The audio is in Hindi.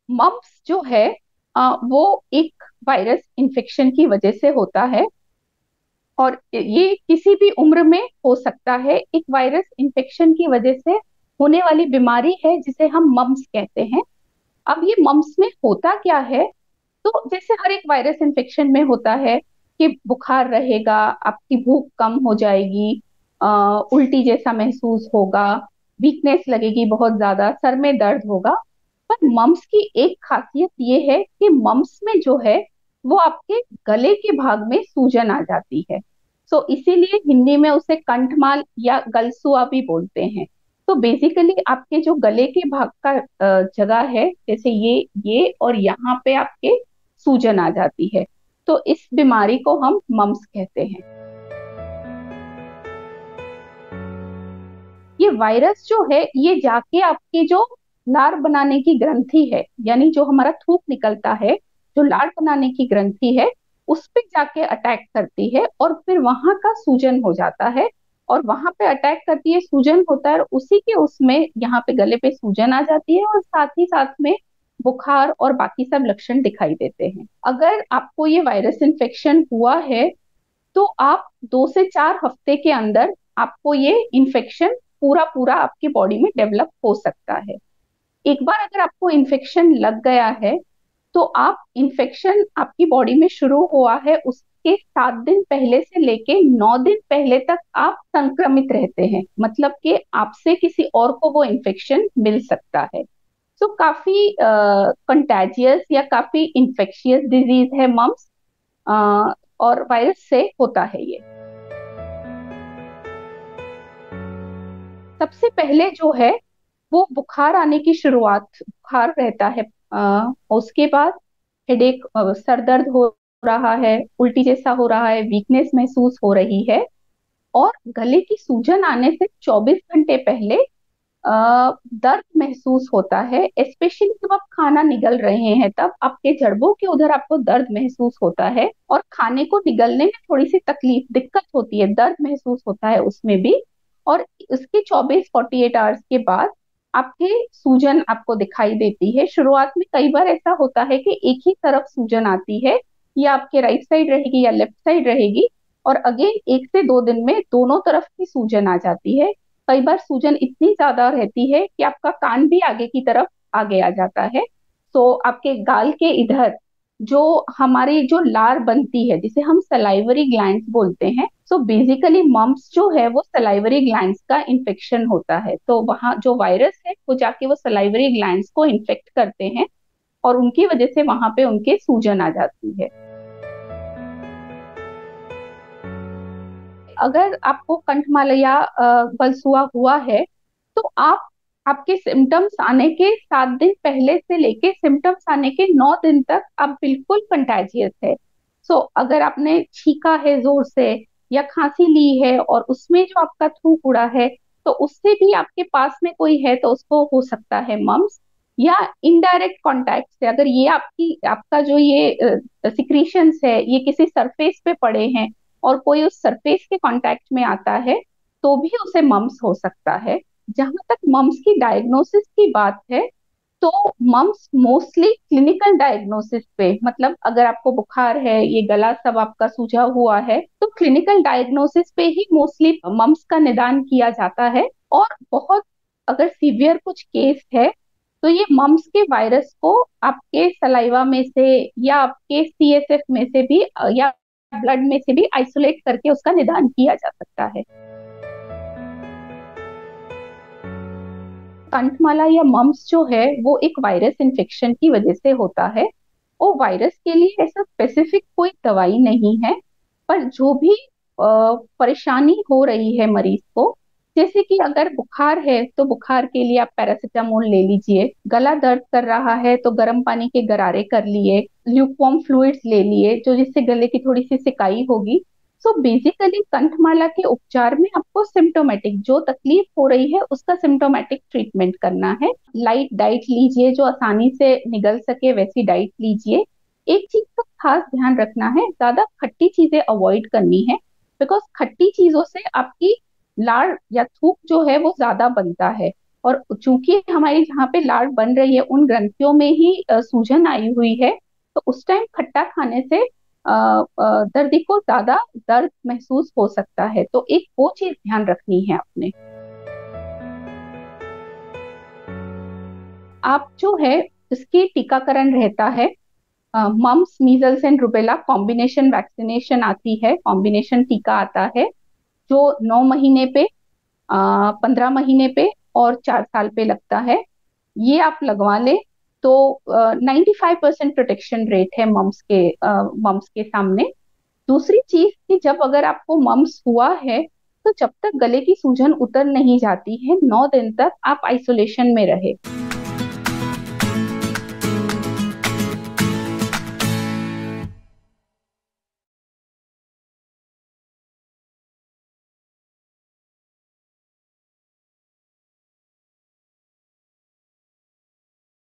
मम्प्स जो है वो एक वायरस इन्फेक्शन की वजह से होता है, और ये किसी भी उम्र में हो सकता है। एक वायरस इन्फेक्शन की वजह से होने वाली बीमारी है जिसे हम मम्प्स कहते हैं। अब ये मम्प्स में होता क्या है? तो जैसे हर एक वायरस इन्फेक्शन में होता है कि बुखार रहेगा, आपकी भूख कम हो जाएगी, उल्टी जैसा महसूस होगा, वीकनेस लगेगी, बहुत ज्यादा सर में दर्द होगा। पर मम्स की एक खासियत ये है कि मम्स में जो है वो आपके गले के भाग में सूजन आ जाती है। सो इसीलिए हिंदी में उसे कंठमाल या गलसुआ भी बोलते हैं। तो बेसिकली आपके जो गले के भाग का जगह है, जैसे ये और यहाँ पे आपके सूजन आ जाती है, तो इस बीमारी को हम मम्स कहते हैं। ये वायरस जो है ये जाके आपकी जो लार बनाने की ग्रंथि है, यानी जो हमारा थूक निकलता है, जो लार बनाने की ग्रंथि है, उस पे जाके अटैक करती है और फिर वहां का सूजन हो जाता है। और वहां पे अटैक करती है, सूजन होता है, और उसी के उसमें यहाँ पे गले पे सूजन आ जाती है, और साथ ही साथ में बुखार और बाकी सब लक्षण दिखाई देते हैं। अगर आपको ये वायरस इन्फेक्शन हुआ है तो आप 2 से 4 हफ्ते के अंदर आपको ये इन्फेक्शन पूरा पूरा आपकी बॉडी में डेवलप हो सकता है। एक बार अगर आपको इन्फेक्शन लग गया है तो आप इन्फेक्शन आपकी बॉडी में शुरू हुआ है उसके 7 दिन पहले से लेके 9 दिन पहले तक आप संक्रमित रहते हैं, मतलब कि आपसे किसी और को वो इन्फेक्शन मिल सकता है। तो काफी कंटेजियस या काफी इन्फेक्शियस डिजीज है मम्स, और वायरस से होता है ये। सबसे पहले जो है वो बुखार आने की शुरुआत, बुखार रहता है, उसके बाद हेडेक, सर दर्द हो रहा है, उल्टी जैसा हो रहा है, वीकनेस महसूस हो रही है, और गले की सूजन आने से 24 घंटे पहले दर्द महसूस होता है। स्पेशली जब आप खाना निगल रहे हैं तब आपके जड़बों के उधर आपको दर्द महसूस होता है, और खाने को निगलने में थोड़ी सी तकलीफ दिक्कत होती है, दर्द महसूस होता है उसमें भी। और उसके 24-48 आवर्स के बाद आपके सूजन आपको दिखाई देती है। शुरुआत में कई बार ऐसा होता है कि एक ही तरफ सूजन आती है, या आपके राइट साइड रहेगी या लेफ्ट साइड रहेगी, और अगेन 1 से 2 दिन में दोनों तरफ की सूजन आ जाती है। कई बार सूजन इतनी ज्यादा रहती है कि आपका कान भी आगे की तरफ आगे आ जाता है। तो आपके गाल के इधर जो हमारी जो लार बनती है जिसे हम सलाइवरी ग्लैंड्स बोलते हैं, सो बेसिकली मम्प्स जो है वो सलाइवरी ग्लैंड्स का इन्फेक्शन होता है। तो वहाँ जो वायरस है वो जाके वो सलाइवरी ग्लैंड्स को इन्फेक्ट करते हैं, और उनकी वजह से वहां पे उनके सूजन आ जाती है। अगर आपको कंठमाला या गलसुआ हुआ है तो आप आपके सिम्टम्स आने के 7 दिन पहले से लेके सिम्टम्स आने के 9 दिन तक आप बिल्कुल कंटाजियस है। सो अगर आपने छींका है जोर से या खांसी ली है और उसमें जो आपका थूक उड़ा है, तो उससे भी आपके पास में कोई है तो उसको हो सकता है मम्स। या इनडायरेक्ट कांटेक्ट से अगर ये आपका जो ये सिक्रीशंस है ये किसी सरफेस पे पड़े हैं और कोई उस सरफेस के कांटेक्ट में आता है तो भी उसे मम्स हो सकता है। जहां तक मम्स की डायग्नोसिस की बात है, तो मम्स मोस्टली क्लिनिकल डायग्नोसिस पे, मतलब अगर आपको बुखार है, ये गला सब आपका सूजा हुआ है, तो क्लिनिकल डायग्नोसिस पे ही मोस्टली मम्स का निदान किया जाता है। और बहुत अगर सीवियर कुछ केस है तो ये मम्स के वायरस को आपके सलाइवा में से या आपके सीएसएफ में से भी या ब्लड में से भी आइसोलेट करके उसका निदान किया जा सकता है। कंठमाला या मम्स जो है वो एक वायरस इन्फेक्शन की वजह से होता है। वो वायरस के लिए ऐसा स्पेसिफिक कोई दवाई नहीं है, पर जो भी परेशानी हो रही है मरीज को, जैसे कि अगर बुखार है तो बुखार के लिए आप पैरासीटामोल ले लीजिए, गला दर्द कर रहा है तो गर्म पानी के गरारे कर लिए, ल्यूकवार्म फ्लूइड्स ले लिए जो जिससे गले की थोड़ी सी सिकाई होगी। सो बेसिकली कंठमाला के उपचार में आपको सिम्टोमेटिक जो तकलीफ हो रही है उसका सिम्टोमेटिक ट्रीटमेंट करना है। लाइट डाइट लीजिए, जो आसानी से निगल सके वैसी डाइट लीजिए। एक चीज का खास ध्यान रखना है, ज्यादा खट्टी चीजें अवॉइड करनी है, बिकॉज खट्टी चीजों से आपकी लार या थूक जो है वो ज्यादा बनता है, और चूंकि हमारी जहाँ पे लार बन रही है उन ग्रंथियों में ही सूजन आई हुई है, तो उस टाइम खट्टा खाने से दर्दी को ज्यादा दर्द महसूस हो सकता है। तो एक वो चीज ध्यान रखनी है आपने। आप जो है इसकी टीकाकरण रहता है, mumps measles and rubella combination vaccination आती है, कॉम्बिनेशन टीका आता है जो 9 महीने पे, 15 महीने पे और 4 साल पे लगता है। ये आप लगवा ले तो 95% प्रोटेक्शन रेट है मम्स के सामने। दूसरी चीज कि जब अगर आपको मम्स हुआ है तो जब तक गले की सूजन उतर नहीं जाती है 9 दिन तक आप आइसोलेशन में रहे।